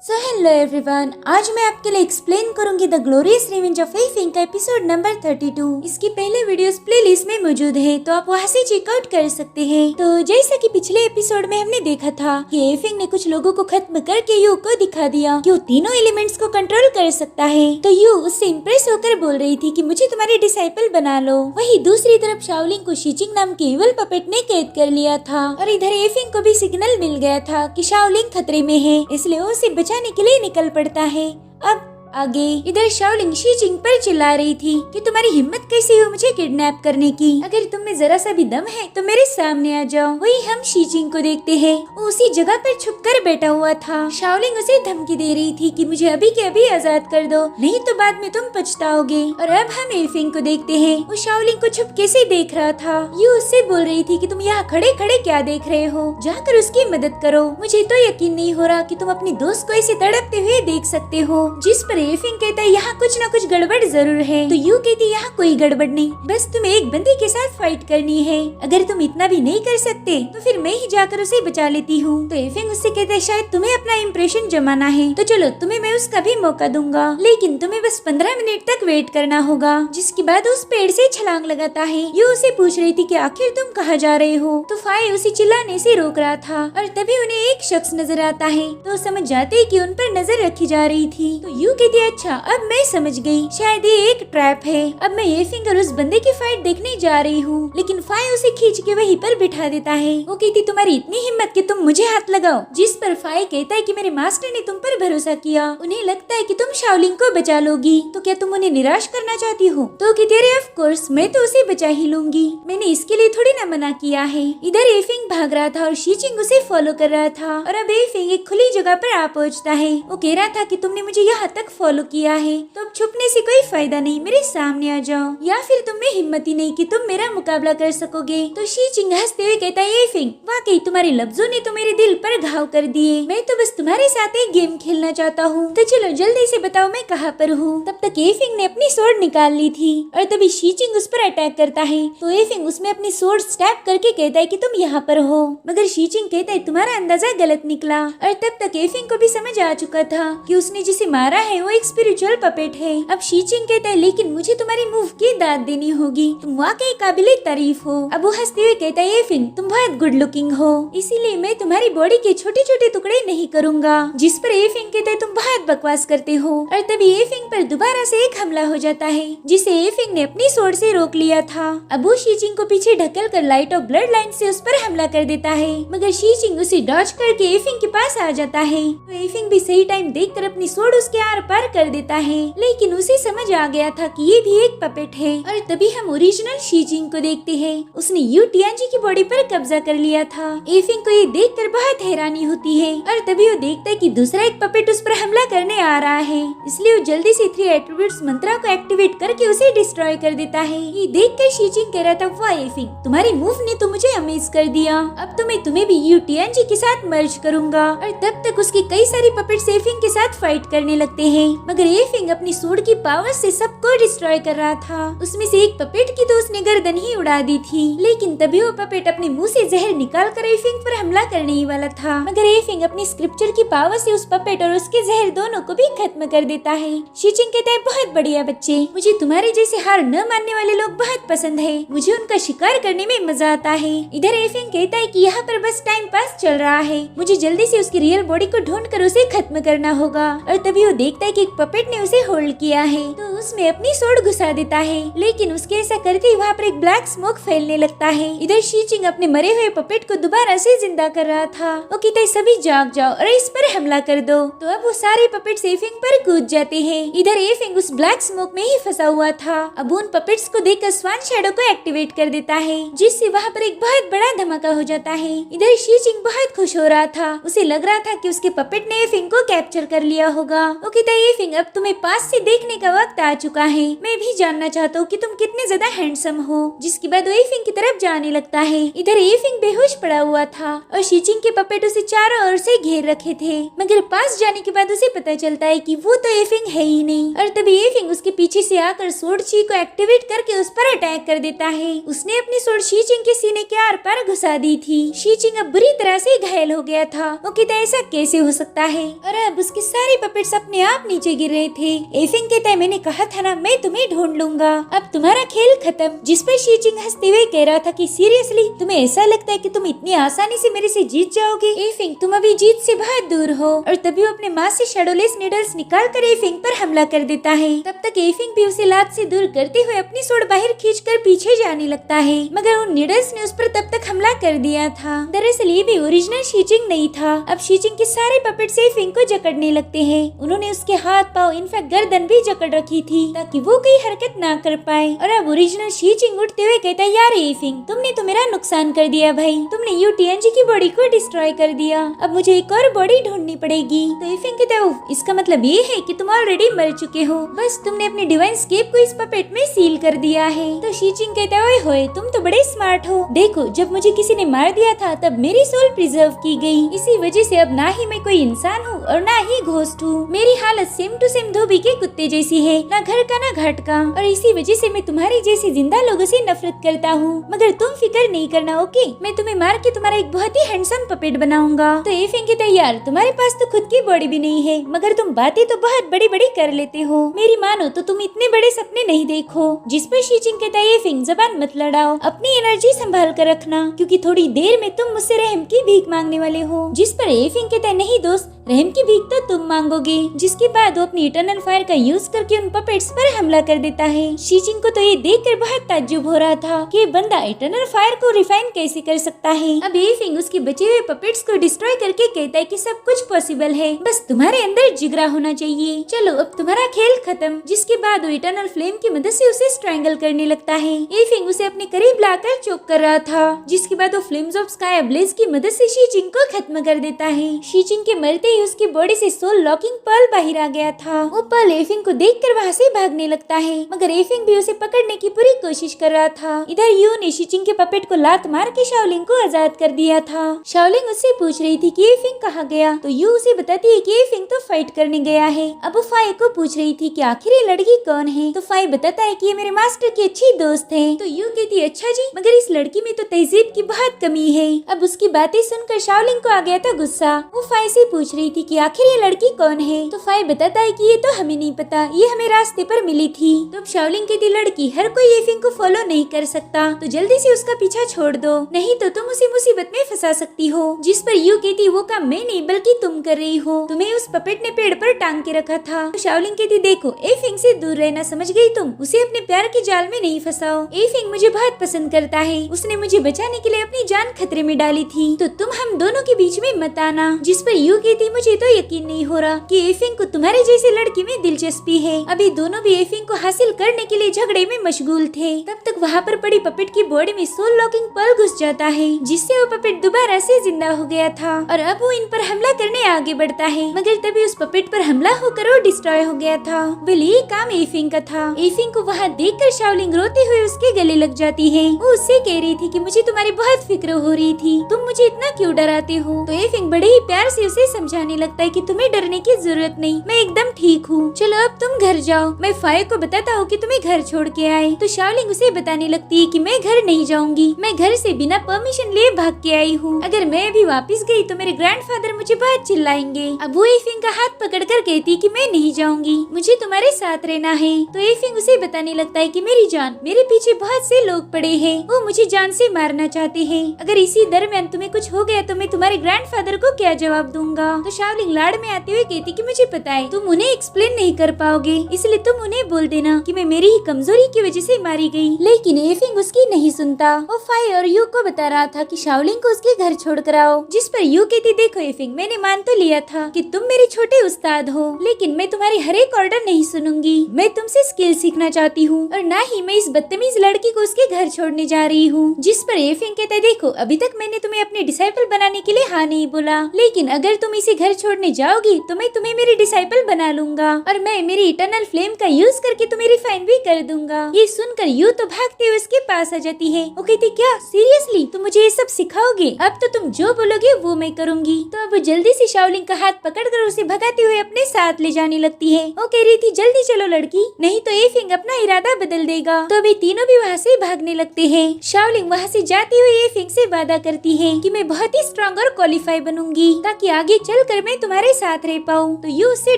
So hello everyone, आज मैं आपके लिए एक्सप्लेन करूंगी the glorious revenge of effing का एपिसोड नंबर 32। इसकी पहले वीडियोस प्लेलिस्ट में मौजूद है, तो आप वहां से चेकआउट कर सकते हैं। तो जैसा कि पिछले एपिसोड में हमने देखा था कि एफिंग ने कुछ लोगों को खत्म करके यू को दिखा दिया कि वो तीनों एलिमेंट्स को कंट्रोल कर सकता है। तो यू उससे इम्प्रेस होकर बोल रही थी कि मुझे तुम्हारे डिसाइपल बना लो। वही दूसरी तरफ शाओलिंग को शीचिंग नाम के इविल पपेट ने कैद कर लिया था और इधर एफिंग को भी सिग्नल मिल गया था कि शाओलिंग खतरे में है, इसलिए वो उसे बचाने के लिए निकल पड़ता है। अब आगे इधर शाओलिंग शीचिंग पर चिल्ला रही थी कि तुम्हारी हिम्मत कैसी हुई मुझे किडनैप करने की, अगर तुम में जरा सा भी दम है तो मेरे सामने आ जाओ। वही हम शीचिंग को देखते हैं, वो उसी जगह पर छुप कर बैठा हुआ था। शाओलिंग उसे धमकी दे रही थी कि मुझे अभी के अभी आजाद कर दो, नहीं तो बाद में तुम पछताओगे। और अब हम एफिंग को देखते हैं, वो शाओलिंग को छुप कैसे देख रहा था। यू उससे बोल रही थी कि तुम यहाँ खड़े खड़े क्या देख रहे हो, जाकर उसकी मदद करो। मुझे तो यकीन नहीं हो रहा कि तुम अपने दोस्त को ऐसे तड़पते हुए देख सकते हो। जिस पर एफिंग कहता है यहाँ कुछ न कुछ गड़बड़ जरूर है। तो यू कहती यहाँ कोई गड़बड़ नहीं, बस तुम्हें एक बंदी के साथ फाइट करनी है। अगर तुम इतना भी नहीं कर सकते तो फिर मैं ही जाकर उसे बचा लेती हूँ। तो एफिंग उससे कहता है शायद तुम्हें अपना इम्प्रेशन जमाना है, तो चलो तुम्हें मैं उसका भी मौका दूंगा, लेकिन तुम्हें बस 15 मिनट तक वेट करना होगा। जिसके बाद उस पेड़ से छलांग लगाता है। यू उसे पूछ रही थी कि आखिर तुम कहाँ जा रहे हो। तो फाई उसे चिल्लाने से रोक रहा था और तभी उन्हें एक शख्स नजर आता है। तो समझ जाते कि उन पर नजर रखी जा रही थी। तो यू कहती है अच्छा अब मैं समझ गई, शायद ये एक ट्रैप है। अब मैं एफिंग और उस बंदे की फाइट देखने जा रही हूँ। लेकिन फाई उसे खींच के वहीं पर बिठा देता है। वो कहती तुम्हारी इतनी हिम्मत कि तुम मुझे हाथ लगाओ। जिस पर फाई कहता है कि मेरे मास्टर ने तुम पर भरोसा किया, उन्हें लगता है कि तुम शाओलिंग को बचा लोगी, तो क्या तुम उन्हें निराश करना चाहती हो। तो कहते अरे ऑफ कोर्स मैं तो उसे बचा ही लूंगी, मैंने इसके लिए थोड़ी ना मना किया है। इधर एफिंग भाग रहा था और शीचिंग उसे फॉलो कर रहा था। और अब एफिंग एक खुली जगह पर आ पहुँचता है। वो कह रहा था कि तुमने मुझे यहाँ तक फॉलो किया है, तो अब छुपने से कोई फायदा नहीं, मेरे सामने आ जाओ, या फिर तुम में हिम्मत ही नहीं कि तुम मेरा मुकाबला कर सकोगे। तो शीचिंग हंसते हुए कहता है एफिंग वाकई तुम्हारे लफ्जों ने तो मेरे दिल पर घाव कर दिए, मैं तो बस तुम्हारे साथ एक गेम खेलना चाहता हूँ, तो चलो जल्दी से बताओ मैं कहाँ पर हूँ। तब तक एफिंग ने अपनी स्वॉर्ड निकाल ली थी और तभी शीचिंग उस पर अटैक करता है। तो एफिंग उसमें अपनी स्वॉर्ड स्टैब करके कहता है कि तुम यहाँ पर हो, मगर शीचिंग कहता है तुम्हारा अंदाजा गलत निकला। और तब तक एफिंग को भी समझ आ चुका था कि उसने जिसे मारा है वो एक स्पिरिचुअल पपेट है। अब शीचिंग कहता है लेकिन मुझे तुम्हारी मूव की दाद देनी होगी, तुम वाकई काबिले तारीफ हो। अब वो हंसते हुए कहता है एफिंग तुम बहुत गुड लुकिंग हो, इसीलिए मैं तुम्हारी बॉडी के छोटे छोटे टुकड़े नहीं करूंगा। जिस पर एफिंग कहता है तुम बहुत बकवास करते हो। और तभी एफिंग पर दोबारा से एक हमला हो जाता है, जिसे एफिंग ने अपनी स्वॉर्ड से रोक लिया था। अब वो शीचिंग को पीछे ढकल कर लाइट ऑफ ब्लड लाइन से उस पर हमला कर देता है, मगर शीचिंग उसे डॉज करके एफिंग के पास आ जाता है। तो एफिंग भी सही टाइम देखकर अपनी स्वॉर्ड उसके आर पार कर देता है, लेकिन उसे समझ आ गया था कि ये भी एक पपेट है। और तभी हम ओरिजिनल शीचिंग को देखते हैं, उसने यू टियांजी की बॉडी पर कब्जा कर लिया था। एफिंग को ये देखकर बहुत हैरानी होती है और तभी वो देखता है कि दूसरा एक पपेट उस पर हमला करने आ रहा है, इसलिए वो जल्दी से 3 एट्रीब्यूट्स मंत्रा को एक्टिवेट करके उसे डिस्ट्रॉय कर देता है। ये देखकर शीचिंग कह रहा था वाह एफिंग तुम्हारी मूव ने तो मुझे अमेज कर दिया, अब तो मैं तुम्हें भी यू टियांजी के साथ मर्ज करूंगा। और तब तक उसके कई सारे पपेट्स एफिंग के साथ फाइट करने लगते हैं, मगर एफिंग अपनी स्वॉर्ड की पावर से सबको डिस्ट्रॉय कर रहा था। उसमें से एक पपेट की तो उसने गर्दन ही उड़ा दी थी, लेकिन तभी वो पपेट अपने मुंह से जहर निकाल कर एफिंग पर हमला करने ही वाला था, मगर एफिंग अपनी स्क्रिप्चर की पावर से उस पपेट और उसके जहर दोनों को भी खत्म कर देता है। शीचिंग कहता है बहुत बढ़िया बच्चे, मुझे तुम्हारे जैसे हार न मानने वाले लोग बहुत पसंद है, मुझे उनका शिकार करने में मजा आता है। इधर एफिंग कहता है कि यहाँ पर बस टाइम पास चल रहा है, मुझे जल्दी से उसकी रियल बॉडी को ढूंढ कर उसे खत्म करना होगा। और तभी वो देखता है कि एक पपेट ने उसे होल्ड किया है, तो उसमें अपनी स्वॉर्ड घुसा देता है, लेकिन उसके ऐसा करते ही वहाँ पर एक ब्लैक स्मोक फैलने लगता है। इधर शीचिंग अपने मरे हुए पपेट को दोबारा से जिंदा कर रहा था। वो कहता है सभी जाग जाओ और इस पर हमला कर दो। तो अब वो सारे पपेट्स एफिंग पर कूद जाते हैं। इधर एफिंग उस ब्लैक स्मोक में ही फंसा हुआ था। अब उन पपेट्स को देखकर स्वान शैडो को एक्टिवेट कर देता है, जिससे वहाँ पर एक बहुत बड़ा धमाका हो जाता है। इधर शीचिंग बहुत खुश हो रहा था, उसे लग रहा था कि उसके पपेट ने एफिंग को कैप्चर कर लिया होगा। वो कहता है एफिंग अब तुम्हें पास से देखने का वक्त आ चुका है। मैं भी जानना चाहता हूँ कि तुम कितने ज्यादा हैंडसम हो। जिसके बाद वो एफिंग की तरफ जाने लगता है। इधर एफिंग बेहोश पड़ा हुआ था और शीचिंग के पपेट उसे चारों ओर से घेर रखे थे, मगर पास जाने के बाद उसे पता चलता है कि वो तो एफिंग है ही नहीं। और तभी एफिंग उसके पीछे से आकर सोर्ड ची को एक्टिवेट करके उस पर अटैक कर देता है। उसने अपनी सोर्ड शीचिंग के सीने के आर पार घुसा दी थी। शीचिंग अब बुरी तरह से घायल हो गया था। वो कहता ऐसा कैसे हो सकता है, और अब उसके सारे पपेट्स अपने आप नीचे गिर रहे थे। एफिंग कहता है मैंने कहा था ना मैं तुम्हें ढूंढ लूंगा, अब तुम्हारा खेल खत्म। जिस पर शीचिंग हंसते हुए कह रहा था कि सीरियसली तुम्हें ऐसा लगता है कि तुम इतनी आसानी से मेरे से जीत जाओगे? एफिंग तुम अभी जीत से बहुत दूर हो। और तभी वो अपने माँ से शैडोलेस नीडल्स निकाल कर एफिंग पर हमला कर देता है। तब तक एफिंग भी उसे लात से दूर करते हुए अपनी सोड बाहर खींचकर पीछे जाने लगता है, मगर उन नीडल्स ने उस पर तब तक हमला कर दिया था। दरअसल ये भी ओरिजिनल शीचिंग नहीं था। अब शीचिंग के सारे पपेट्स एफिंग को जकड़ने लगते हैं। उन्होंने उसके हाथ पाँव इनफैक्ट गर्दन भी जकड़ रखी थी ताकि वो कोई हरकत ना कर पाए। और अब ओरिजिनल शीचिंग उठते हुए कहता है यार एफिंग तुमने तो मेरा नुकसान कर दिया भाई, तुमने यूटीएनजी की बॉडी को डिस्ट्रॉय कर दिया, अब मुझे एक और बॉडी ढूंढनी पड़ेगी। तो एफिंग कहता है इसका मतलब ये है कि तुम ऑलरेडी मर चुके हो, बस तुमने अपने डिवाइन स्केप को इस पपेट में सील कर दिया है। तो शीचिंग कहता है ओए होए तुम तो बड़े स्मार्ट हो, देखो जब मुझे किसी ने मार दिया था तब मेरी सोल प्रिजर्व की गई, इसी वजह से अब ना ही मैं कोई इंसान हूँ और ना ही घोस्ट हूँ। मेरी हालत सेम टू सेम धोबी के कुत्ते जैसी है, ना घर का ना घाट का, और इसी वजह से मैं तुम्हारी जैसे जिंदा लोगों से नफरत करता हूँ। मगर तुम फिक्र नहीं करना ओके, मैं तुम्हें मार के तुम्हारा एक बहुत ही हैंडसम पपेट बनाऊंगा। तो एफिंग कहता है यार तुम्हारे पास तो खुद की बॉडी भी नहीं है, मगर तुम बातें तो बहुत बड़ी बड़ी कर लेते हो, मेरी मानो तो तुम इतने बड़े सपने नहीं देखो। जिस पर शीचिंग कहता है एफिंग जबान मत लड़ाओ, अपनी एनर्जी संभाल कर रखना, क्योंकि थोड़ी देर में तुम मुझसे रहम की भीख मांगने वाले हो। जिस पर एफिंग कहता है नहीं दोस्त, रहम की भीख तो तुम मांगोगे। जिसके बाद वो अपनी इटर्नल फायर का यूज करके उन पपेट्स पर हमला कर देता है। शीचिंग को तो ये देखकर बहुत ताज्जुब हो रहा था कि ये बंदा इटर्नल फायर को रिफाइन कैसे कर सकता है। अब एफिंग उसके बचे हुए पपेट्स को डिस्ट्रॉय करके कहता है कि सब कुछ पॉसिबल है, बस तुम्हारे अंदर जिगरा होना चाहिए। चलो अब तुम्हारा खेल खत्म। जिसके बाद वो इटर्नल फ्लेम की मदद से उसे स्ट्रैंगल करने लगता है। एफिंग उसे अपने करीब लाकर चोक कर रहा था। जिसके बाद वो फ्लेम्स ऑफ स्काई अब्लेज की मदद से शीचिंग को खत्म कर देता है। शीचिंग के मरते ही उसकी बॉडी से सोल लॉकिंग पर्ल बाहर आ गया था। वो पर्ल एफिंग को देखकर वहाँ से भागने लगता है, मगर एफिंग भी उसे पकड़ने की पूरी कोशिश कर रहा था। इधर यू ने शीचिंग के पपेट को लात मार के शाओलिंग को आजाद कर दिया था। शाओलिंग उससे पूछ रही थी कि एफिंग कहाँ गया, तो यू उसे बताती है कि एफिंग तो फाइट करने गया है। अब वो फाई को पूछ रही थी कि आखिर ये लड़की कौन है, तो फाई बताता है कि ये मेरे मास्टर की अच्छी दोस्त है। तो यू कहती है अच्छा जी, मगर इस लड़की में तो तहजीब की बहुत कमी है। अब उसकी बातें सुनकर शाओलिंग को आ गया था गुस्सा। वो फाई से पूछ रही थी कि आखिर ये लड़की कौन है, तो फाई बताता है कि ये तो हमें नहीं पता, ये हमें रास्ते पर मिली थी। तो अब शाओलिंग कहती लड़की हर कोई एफिंग को फॉलो नहीं कर सकता, तो जल्दी से उसका पीछा छोड़ दो, नहीं तो तुम उसे मुसीबत में फंसा सकती हो। जिस पर यू कहती वो काम मैं नहीं बल्कि तुम कर रही हो, तुम्हें उस पपेट ने पेड़ पर टांग के रखा था। तो शाओलिंग कहती देखो एफिंग से दूर रहना, समझ गई तुम, उसे अपने प्यार के जाल में नहीं फंसाओ। एफिंग मुझे बहुत पसंद करता है, उसने मुझे बचाने के लिए अपनी जान खतरे में डाली थी, तो तुम हम दोनों के बीच में मत आना। जिस पर यू कहती मुझे तो यकीन नहीं हो रहा कि एफिंग को तुम्हारे जैसी लड़की में दिलचस्पी है। अभी दोनों भी एफिंग को हासिल करने के लिए झगड़े में मशगूल थे। तब तक वहाँ पर पड़ी पपेट की बॉडी में सोल लॉकिंग पर्ल घुस जाता है, जिससे वो पपेट दोबारा से जिंदा हो गया था और अब वो इन पर हमला करने आगे बढ़ता है, मगर तभी उस पपेट पर हमला होकर वो डिस्ट्रॉय हो गया था। भले ये काम एफिंग का था। एफिंग को वहाँ देखकर शाओलिंग रोते हुए उसके गले लग जाती है। वो उससे कह रही थी कि मुझे तुम्हारी बहुत फिक्र हो रही थी, तुम मुझे इतना क्यों डराते हो। तो एफिंग बड़े ही प्यार से उसे समझाने लगता है कि तुम्हें डरने की जरूरत नहीं, मैं एकदम ठीक हूँ, चलो अब तुम घर जाओ, मैं फाई को बताता हूँ कि तुम्हें घर छोड़ के आए। तो शाओलिंग उसे बताने लगती है कि मैं घर नहीं जाऊंगी, मैं घर से बिना परमिशन लिए भाग के आई हूँ, अगर मैं भी वापस गई तो मेरे ग्रैंडफादर मुझे बहुत चिल्लाएंगे। अब वो एफिंग का हाथ पकड़कर कहती कि मैं नहीं जाऊंगी, मुझे तुम्हारे साथ रहना है। तो एफिंग उसे बताने लगता है कि मेरी जान, मेरे पीछे बहुत से लोग पड़े हैं, वो मुझे जान से मारना चाहते हैं, अगर इसी दरमियान तुम्हें कुछ हो गया तो मैं तुम्हारे ग्रैंडफादर को क्या जवाब दूंगा। तो शाओलिंग लाड़ में आते हुए कहती कि मुझे पता है तुम उन्हें एक्सप्लेन नहीं कर पाओगे, इसलिए तुम उन्हें बोल देना कि मैं मेरी ही कमजोरी की वजह से मारी गई। लेकिन एफिंग उसकी नहीं सुनता। वो फाई और यू को बता रहा था कि शाओलिंग को उसके घर छोड़ कर आओ। जिस पर यू कहती देखो एफिंग, मैंने मान तो लिया था कि तुम मेरे छोटे उस्ताद हो, लेकिन मैं तुम्हारी हर एक ऑर्डर नहीं सुनूंगी। मैं तुमसे स्किल सीखना चाहती हूँ और ना ही मैं इस बदतमीज लड़की को उसके घर छोड़ने जा रही हूँ। जिस पर एफिंग कहता है देखो अभी तक मैंने तुम्हें अपने डिसाइपल बनाने के लिए हाँ नहीं बोला, लेकिन अगर तुम इसे घर छोड़ने जाओगी तो मैं तुम्हें मेरी डिसाइपल बना लूंगा और मैं मेरी इटर्नल फ्लेम का यूज करके तुम्हें रिफाइन भी कर दूंगा। ये सुनकर यू तो भागते हुए उसके पास आ जाती है। वो कहती क्या सीरियसली तुम मुझे ये सब सिखाओगे? अब तो तुम जो बोलोगे वो मैं करूंगी। तो अब वो जल्दी से शाओलिंग का हाथ पकड़कर उसे भगाते हुए अपने साथ ले जाने लगती है। वो कह रही थी जल्दी चलो लड़की, नहीं तो एफिंग अपना इरादा बदल देगा। तो अभी तीनों भी वहाँ से भागने लगते हैं। शाओलिंग वहाँ से जाती हुई एफिंग से वादा करती है कि मैं बहुत ही स्ट्रॉन्ग और क्वालिफाई बनूंगी ताकि आगे चलकर मैं तुम्हारे साथ रह पाऊँ। तो यू उससे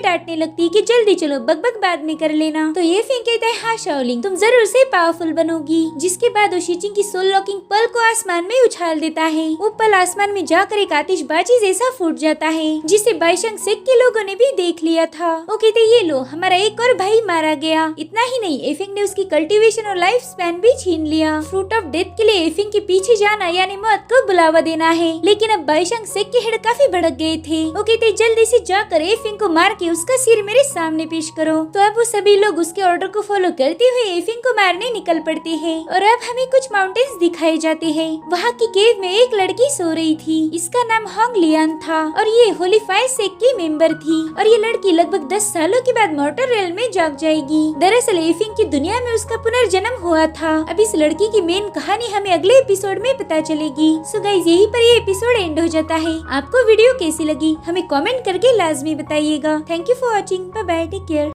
डांटने लगती है कि जल्दी चलो, बकबक बाद में कर लेना। तो एफिंग कहता है हाँ शाओलिंग तुम जरूर से पावरफुल बनोगी। जिसके बाद वो शीचिंग की सोल लॉकिंग पल को आसमान में उछाल देता है। वो पल आसमान में जाकर एक आतिशबाजी जैसा फूट जाता है जिसे बाइशंग सेक के लोगों ने भी देख लिया था। वो कहते ये लो हमारा एक और भाई मारा गया। इतना ही नहीं एफिंग ने उसकी कल्टीवेशन और लाइफ स्पैन भी छीन लिया। फ्रूट ऑफ डेथ के लिए एफिंग के पीछे जाना यानी मौत को बुलावा देना है। लेकिन अब बाइशंग सेक के हेड काफी भड़क गए थे। वो कहते जल्दी से जाकर एफिंग को मार के उसका सिर मेरे सामने पेश करो। तो अब वो सभी लोग उसके ऑर्डर को फॉलो करते हुए एफिंग को मारने निकल पड़ते हैं। और अब हमें कुछ माउंटेन्स दिखाए जाते हैं। वहाँ की केव में एक लड़की सो रही थी। इसका नाम होंग लियान था और ये होली फायर सेक की मेंबर थी। और ये लड़की लगभग 10 सालों के बाद मॉर्टर रेल में जाग जाएगी। दरअसल एफिंग की दुनिया में उसका पुनर्जन्म हुआ था। अब इस लड़की की मेन कहानी हमें अगले एपिसोड में पता चलेगी। सो गाइस यहीं पर ये एपिसोड एंड हो जाता है। आपको वीडियो कैसी लगी हमें कमेंट करके लाजमी बताइएगा। Thank you for watching. Bye bye, take care.